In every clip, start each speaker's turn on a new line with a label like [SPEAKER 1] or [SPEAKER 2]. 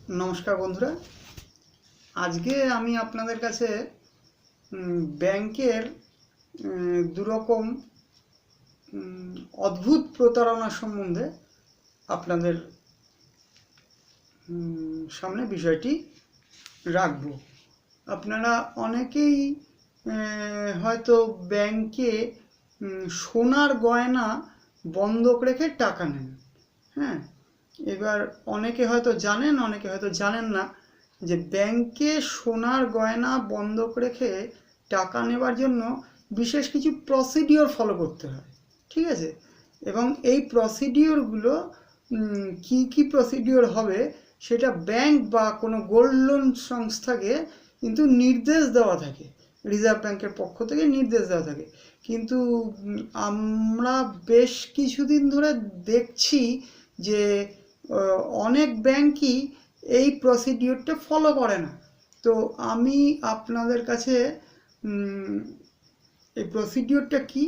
[SPEAKER 1] नमस्कार बंधुरा आज के आमी आपनादेर काछे बैंकेर दु रकम अद्भुत प्रतारणा सम्बन्धे आपनादेर सामने विषयटी राखबो। आपनारा अनेकेई हयतो बैंके सोनार गयना बंधक रेखे टाका नेन। हाँ, এবার অনেকে হয়তো জানেন অনেকে হয়তো জানেন না যে ব্যাংকে সোনার গয়না বন্ধক রেখে টাকা নেবার জন্য বিশেষ কিছু প্রসিডিওর ফলো করতে হয়, ঠিক আছে। এবং এই প্রসিডিওরগুলো কি কি প্রসিডিওর হবে সেটা ব্যাংক বা কোনো গোল্ড লোন সংস্থাকে কিন্তু নির্দেশ দেওয়া থাকে, রিজার্ভ ব্যাংকের পক্ষ থেকে নির্দেশ দেওয়া থাকে। কিন্তু আমরা বেশ কিছুদিন ধরে দেখছি যে অনেক ব্যাংকই এই প্রসিডিওরটা ফলো করে না। তো আমি আপনাদের কাছে এই প্রসিডিওরটা কি,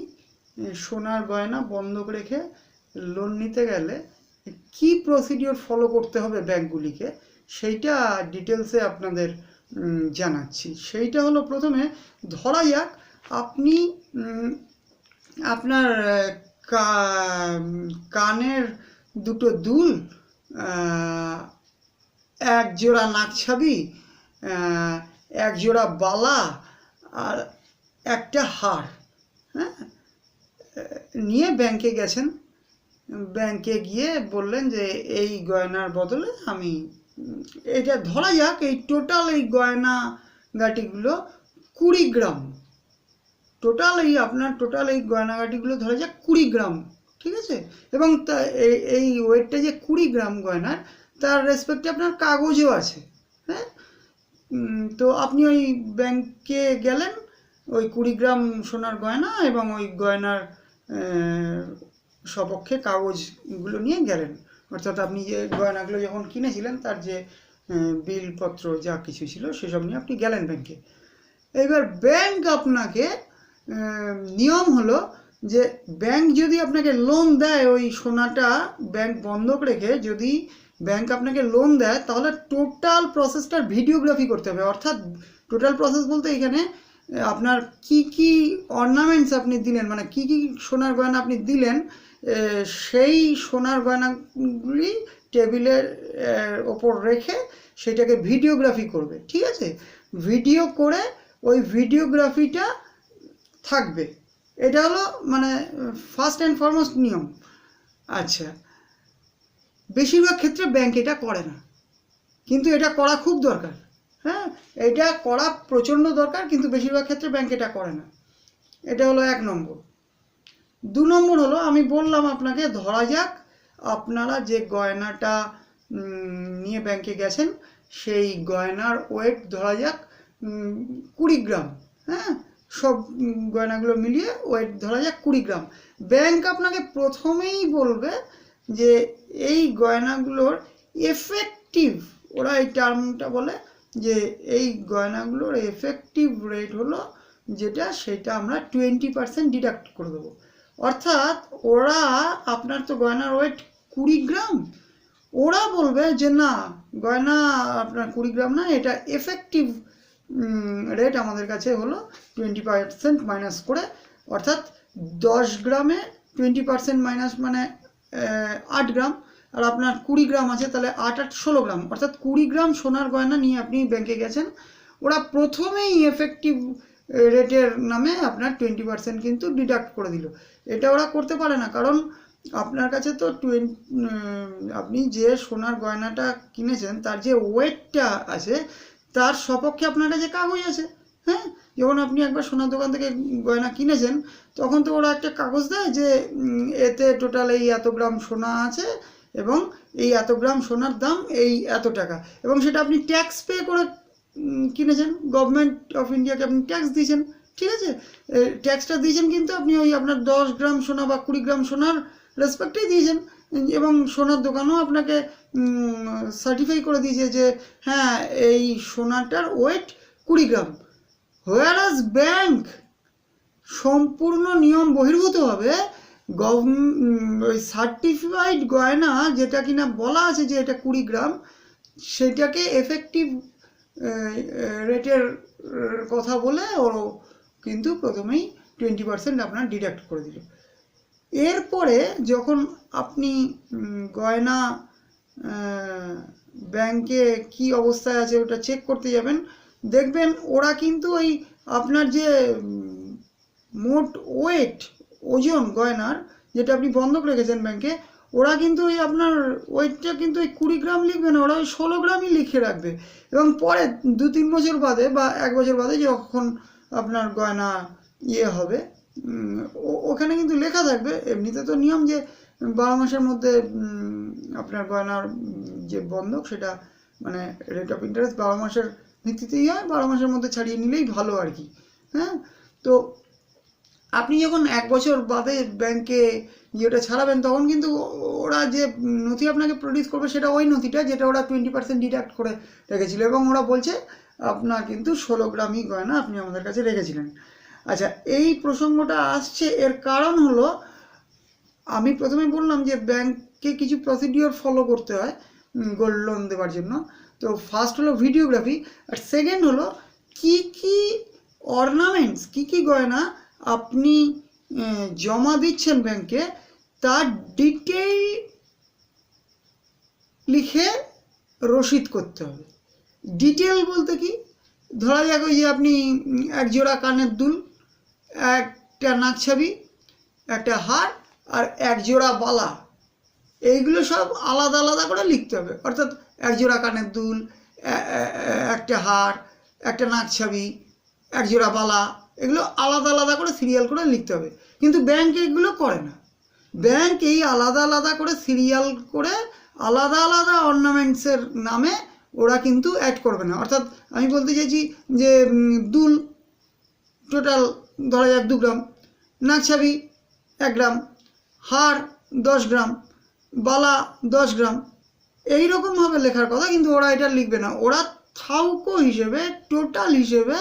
[SPEAKER 1] সোনার গয়না বন্ধক রেখে লোন নিতে গেলে কি প্রসিডিওর ফলো করতে হবে ব্যাংকগুলিকে, সেইটা ডিটেলসে আপনাদের জানাচ্ছি। সেইটা হলো, প্রথমে ধরা যাক আপনি আপনার কানের দুটো দুল, এক জোড়া নাকছাবি, এক জোড়া বালা আর একটা হার, হ্যাঁ, নিয়ে ব্যাংকে গেছেন। ব্যাংকে গিয়ে বললেন যে এই গয়নার বদলে আমি, এটা ধরা যাক এই টোটাল এই গয়না গাটিগুলো 20 গ্রাম, টোটাল এই আপনার টোটাল এই গয়নাগাটিগুলো ধরা যাক 20 গ্রাম, ঠিক আছে। এবং এই ওয়েটটা যে 20 গ্রাম গয়নার, তার রেসপেক্টে আপনার কাগজও আছে। হ্যাঁ, তো আপনি ওই ব্যাংকে গেলেন, ওই 20 গ্রাম সোনার গয়না এবং ওই গয়নার সপক্ষে কাগজগুলো নিয়ে গেলেন। অর্থাৎ আপনি যে গয়নাগুলো যখন কিনেছিলেন তার যে বিলপত্র যা কিছু ছিল সেসব নিয়ে আপনি গেলেন ব্যাংকে। এবার ব্যাংক আপনাকে, নিয়ম হলো যে ব্যাংক যদি আপনাকে লোন দেয়, ওই সোনাটা ব্যাংক বন্ধক রেখে যদি ব্যাংক আপনাকে লোন দেয়, তাহলে টোটাল প্রসেসটার ভিডিওগ্রাফি করতে হবে। অর্থাৎ টোটাল প্রসেস বলতে এখানে আপনার কি কি অর্নামেন্টস আপনি দিলেন, মানে কি কি সোনার গয়না আপনি দিলেন, সেই সোনার গয়নাগুলি টেবিলের ওপর রেখে সেটাকে ভিডিওগ্রাফি করবে, ঠিক আছে। ভিডিও করে ওই ভিডিওগ্রাফিটা থাকবে। এটা হলো মানে ফার্স্ট অ্যান্ড ফরমোস্ট নিয়ম। আচ্ছা, বেশিরভাগ ক্ষেত্রে ব্যাংক এটা করে না, কিন্তু এটা করা খুব দরকার। হ্যাঁ, এটা করা প্রচণ্ড দরকার, কিন্তু বেশিরভাগ ক্ষেত্রে ব্যাংক এটা করে না। এটা হলো 1 নম্বর। 2 নম্বর হলো, আমি বললাম আপনাকে, ধরা যাক আপনারা যে গয়নাটা নিয়ে ব্যাংকে গেছেন সেই গয়নার ওয়েট ধরা যাক 20 গ্রাম। হ্যাঁ, সব গয়নাগুলো মিলিয়ে ওয়েট ধরা যাক 20 গ্রাম। ব্যাংক আপনাকে প্রথমেই বলবে যে এই গয়নাগুলোর এফেক্টিভ, ওরা এই টার্মটা বলে যে এই গয়নাগুলোর এফেক্টিভ রেট হলো যেটা, সেটা আমরা 20% ডিডাক্ট করে দেবো। অর্থাৎ ওরা, আপনার তো গয়নার ওয়েট 20 গ্রাম, ওরা বলবে যে না, গয়না আপনার 20 গ্রাম না, এটা এফেক্টিভ রেট আমাদের কাছে হলো 20% মাইনাস করে। অর্থাৎ 10 গ্রামে 20% মাইনাস মানে 8 গ্রাম, আর আপনার 20 গ্রাম আছে, তাহলে 8 আর 16 গ্রাম, অর্থাৎ 20 গ্রাম সোনার গয়না নিয়ে আপনি ব্যাংকে গেছেন। ওরা প্রথমেই এফেক্টিভ রেটের নামে আপনার 20% কিন্তু ডিডাক্ট করে দিল। এটা ওরা করতে পারে না, কারণ আপনার কাছে তো আপনি যে সোনার গয়নাটা কিনেছেন তার যে ওয়েটটা আছে তার সপক্ষে আপনার কাছে কাগজ আছে। হ্যাঁ, যখন আপনি একবার সোনার দোকান থেকে গয়না কিনেছেন তখন তো ওরা একটা কাগজ দেয় যে এতে টোটাল এই এত গ্রাম সোনা আছে এবং এই এত গ্রাম সোনার দাম এই এত টাকা, এবং সেটা আপনি ট্যাক্স পে করে কিনেছেন, গভর্নমেন্ট অফ ইন্ডিয়াকে আপনি ট্যাক্স দিয়েছেন, ঠিক আছে। ট্যাক্সটা দিয়েছেন, কিন্তু আপনি ওই আপনার 10 গ্রাম সোনা বা 20 গ্রাম সোনার রেসপেক্টেই দিয়েছেন, এবং সোনার দোকানও আপনাকে সার্টিফাই করে দিয়েছে যে হ্যাঁ এই সোনাটার ওয়েট 20 গ্রাম। হোয়ারাস ব্যাংক সম্পূর্ণ নিয়ম বহির্ভূতভাবে ওই সার্টিফাইড গয়না যেটা কিনা বলা আছে যে এটা 20 গ্রাম, সেটাকে এফেক্টিভ রেটের কথা বলে ও কিন্তু প্রথমেই 20% আপনার ডিডাক্ট করে দিল। এরপরে যখন আপনি গয়না ব্যাংকে কি অবস্থায় আছে ওটা চেক করতে যাবেন, দেখবেন ওরা কিন্তু ওই আপনার যে মোট ওজন গয়নার যেটা আপনি বন্ধক রেখেছেন ব্যাংকে, ওরা কিন্তু ওই আপনার ওয়েটটা কিন্তু ওই 20 গ্রাম লিখবে না, ওরা ওই 16 গ্রামই লিখে রাখবে। এবং পরে 2-3 বছর বাদে বা 1 বছর বাদে যখন আপনার গয়না হবে, ওখানে কিন্তু লেখা থাকবে। এমনিতে তো নিয়ম যে 12 মাসের মধ্যে আপনার গয়নার যে বন্ধক সেটা মানে রেট অফ ইন্টারেস্ট 12 মাসের ভিত্তিতেই হয়, 12 মাসের মধ্যে ছাড়িয়ে নিলেই ভালো আর কি। হ্যাঁ, তো আপনি যখন 1 বছর বাদে ব্যাংকে ইয়েটা ছাড়াবেন, তখন কিন্তু ওরা যে নথি আপনাকে প্রডিউস করবে সেটা ওই নথিটা যেটা ওরা 20% ডিডাক্ট করে রেখেছিল, এবং ওরা বলছে আপনার কিন্তু 16 গ্রামই গয়না আপনি আমাদের কাছে রেখেছিলেন। আচ্ছা, এই প্রসঙ্গটা আসছে, এর কারণ হলো আমি প্রথমে বললাম যে ব্যাংকে কিছু প্রসিডিওর ফলো করতে হয় গোল্ড লোন দেওয়ার জন্য। তো ফার্স্ট হলো ভিডিওগ্রাফি, আর সেকেন্ড হলো কি কি অর্নামেন্টস, কি গয়না আপনি জমা দিচ্ছেন ব্যাংকে তার ডিটেইল লিখে রসিদ করতে হবে। ডিটেল বলতে কি, ধরা যাক ওই যে আপনি 1 জোড়া কানের দুল, একটা নাকছাবি, একটা হার আর 1 জোড়া বালা, এইগুলো সব আলাদা আলাদা করে লিখতে হবে। অর্থাৎ 1 জোড়া কানের দুল, একটা হার, একটা নাকছাবি, 1 জোড়া বালা, এগুলো আলাদা আলাদা করে সিরিয়াল করে লিখতে হবে। কিন্তু ব্যাংক এগুলো করে না। ব্যাংক এই আলাদা আলাদা করে সিরিয়াল করে আলাদা আলাদা অর্নামেন্টসের নামে ওরা কিন্তু অ্যাড করবে না। অর্থাৎ আমি বলতে চাইছি যে দুল টোটাল ধরা যাক 2 গ্রাম, নাকছাবি 1 গ্রাম, হার 10 গ্রাম, বালা 10 গ্রাম, এইরকমভাবে লেখার কথা, কিন্তু ওরা এটা লিখবে না। ওরা থাউকো হিসেবে, টোটাল হিসেবে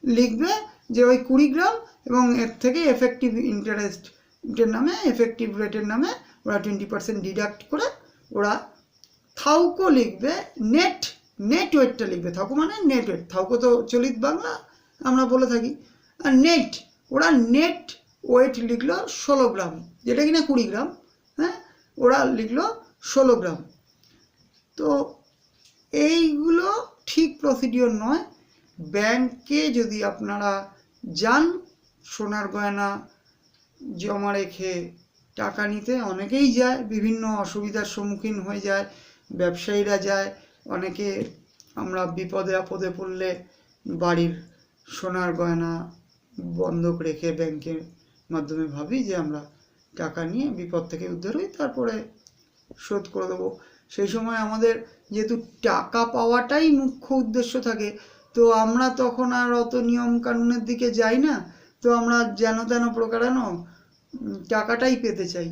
[SPEAKER 1] লিখবে যে ওই 20 গ্রাম, এবং এর থেকে এফেক্টিভ ইন্টারেস্টের নামে, এফেক্টিভ রেটের নামে ওরা 20% ডিডাক্ট করে ওরা থাউকো লিখবে। নেট ওয়েটটা লিখবে, থাউকো মানে নেট ওয়েট, থাউকো তো চলিত বাংলা আমরা বলে থাকি। আর ওরা নেট ওয়েট লিখলো 16 গ্রাম, যেটা কিনা 20 গ্রাম, হ্যাঁ, ওরা লিখলো 16 গ্রাম। তো এইগুলো ঠিক প্রসিডিওর নয়। ব্যাংকে যদি আপনারা যান সোনার গয়না জমা রেখে টাকা নিতে, অনেকেই যায়, বিভিন্ন অসুবিধার সম্মুখীন হয়ে যায়, ব্যবসায়ীরা যায়, অনেকে আমরা বিপদে আপদে পড়লে বাড়ির সোনার গয়না বন্ধক রেখে ব্যাংকের মাধ্যমে ভাবি যে আমরা টাকা নিয়ে বিপদ থেকে উদ্ধার হই, তারপরে শোধ করে দেবো। সেই সময় আমাদের যেহেতু টাকা পাওয়াটাই মুখ্য উদ্দেশ্য থাকে, তো আমরা তখন আর অত নিয়ম কানুনের দিকে যাই না। তো আমরা যেন তেন প্রকারেণ টাকাটাই পেতে চাই,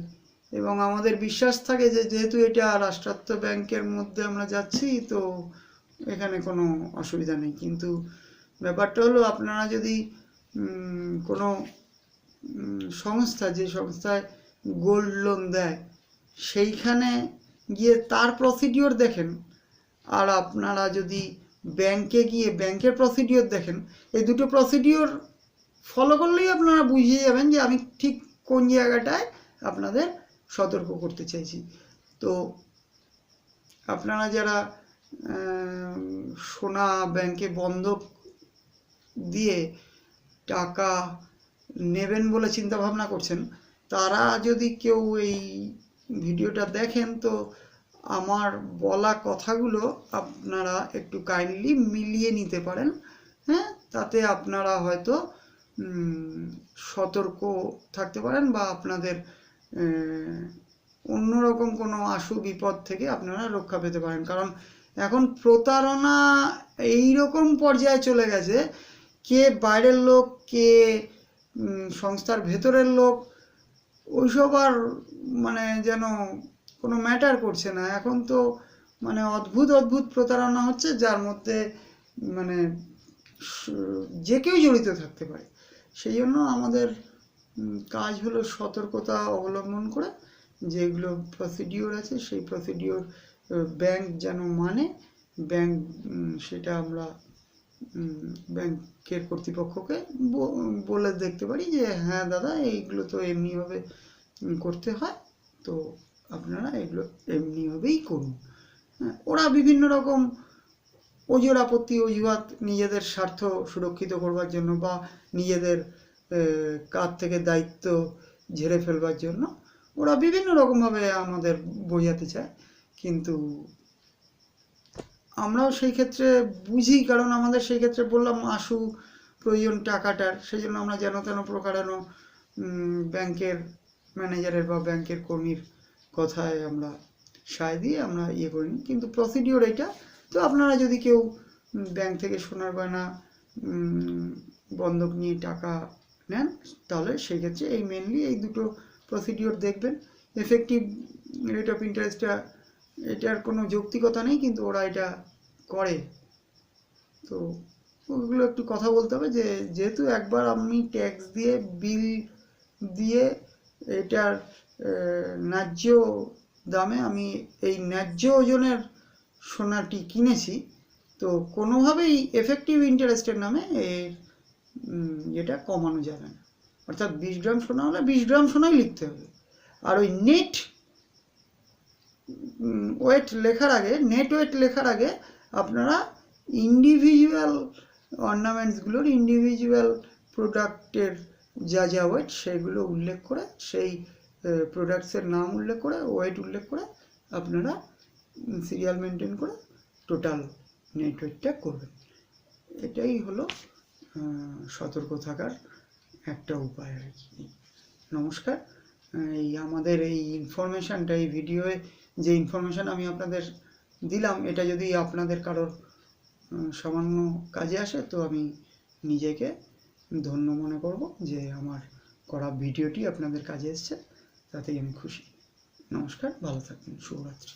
[SPEAKER 1] এবং আমাদের বিশ্বাস থাকে যে যেহেতু এটা রাষ্ট্রায়ত্ত ব্যাংকের মধ্যে আমরা যাচ্ছি, তো এখানে কোনো অসুবিধা নেই। কিন্তু ব্যাপারটা হলো, আপনারা যদি কোনো সংস্থা, যে সংস্থায় গোল্ড লোন দেয়, সেইখানে গিয়ে তার প্রসিডিওর দেখেন, আর আপনারা যদি ব্যাংকে গিয়ে ব্যাংকের প্রসিডিওর দেখেন, এই দুটো প্রসিডিওর ফলো করলেই আপনারা বুঝে যাবেন যে আমি ঠিক কোন জায়গাটায় আপনাদের সতর্ক করতে চাইছি। তো আপনারা যারা সোনা ব্যাংকে বন্ধক দিয়ে টাকা নেবেন বলে চিন্তা ভাবনা করছেন, তারা যদি কেউ এই ভিডিওটা দেখেন, তো আমার বলা কথাগুলো আপনারা একটু কাইন্ডলি মিলিয়ে নিতে পারেন। হ্যাঁ, তাতে আপনারা হয়তো সতর্ক থাকতে পারেন, বা আপনাদের অন্যরকম কোনো আশু বিপদ থেকে আপনারা রক্ষা পেতে পারেন। কারণ এখন প্রতারণা এইরকম পর্যায়ে চলে গেছে, কে বাইরের লোক, কে সংস্থার ভেতরের লোক, ওইসব আর মানে যেন কোনো ম্যাটার করছে না। এখন তো মানে অদ্ভুত প্রতারণা হচ্ছে, যার মধ্যে মানে যে কেউ জড়িত থাকতে পারে। সেই জন্য আমাদের কাজ হলো সতর্কতা অবলম্বন করে যেগুলো প্রসিডিওর আছে, সেই প্রসিডিওর ব্যাংক যেন মানে, ব্যাংক সেটা আমরা ব্যাংকের কর্তৃপক্ষকে বলে দেখতে পারি যে হ্যাঁ দাদা এইগুলো তো এমনিভাবে করতে হয়, তো আপনারা এগুলো এমনিভাবেই করুন। হ্যাঁ, ওরা বিভিন্ন রকম ওজোর আপত্তি অজুহাত নিজেদের স্বার্থ সুরক্ষিত করবার জন্য বা নিজেদের কাঁধ থেকে দায়িত্ব ঝেড়ে ফেলবার জন্য ওরা বিভিন্ন রকমভাবে আমাদের বোঝাতে চায়, কিন্তু আমরাও সেই ক্ষেত্রে বুঝি, কারণ আমাদের সেই ক্ষেত্রে বললাম আশু প্রয়োজন টাকাটার, সেই জন্য আমরা যেন তেন প্রকারেণ ব্যাংকের ম্যানেজারের বা ব্যাংকের কর্মীর কথায় আমরা সায় দিয়ে আমরা ইয়ে করিনি। কিন্তু প্রসিডিওর এটা, তো আপনারা যদি কেউ ব্যাংক থেকে সোনার গয়না বন্ধক নিয়ে টাকা নেন, তাহলে সেক্ষেত্রে এই মেনলি এই দুটো প্রসিডিওর দেখবেন। এফেক্টিভ রেট অফ ইন্টারেস্টটা, এটার কোনো যৌক্তিকতা নেই, কিন্তু ওরা এটা করে। তো ওগুলো একটু কথা বলতে হবে যে যেহেতু একবার আমি ট্যাক্স দিয়ে বিল দিয়ে এটার ন্যায্য দামে আমি এই ন্যায্য ওজনের সোনাটি কিনেছি, তো কোনোভাবেই এফেক্টিভ ইন্টারেস্টের নামে এটা কমানো যাবে না। অর্থাৎ 20 গ্রাম সোনা হলে 20 গ্রাম সোনাই লিখতে হবে। আর ওই নেট ওয়েট লেখার আগে আপনারা ইন্ডিভিজুয়াল অর্নামেন্টসগুলোর ইন্ডিভিজুয়াল প্রোডাক্টের যা যা ওয়েট সেগুলো উল্লেখ করে, সেই প্রোডাক্টসের নাম উল্লেখ করে, ওয়েট উল্লেখ করে আপনারা সিরিয়াল মেনটেন করে টোটাল নেট ওয়েটটা করবেন। এটাই হলো সতর্ক থাকার একটা উপায় আর কি। নমস্কার। এই আমাদের এই ইনফরমেশানটা, এই ভিডিওয়ে যে ইনফরমেশান আমি আপনাদের দিলাম, এটা যদি আপনাদের কারোর সামান্য কাজে আসে তো আমি নিজেকে ধন্য মনে করব যে আমার করা ভিডিওটি আপনাদের কাজে এসছে, তাতেই আমি খুশি। নমস্কার, ভালো থাকবেন, শুভরাত্রি।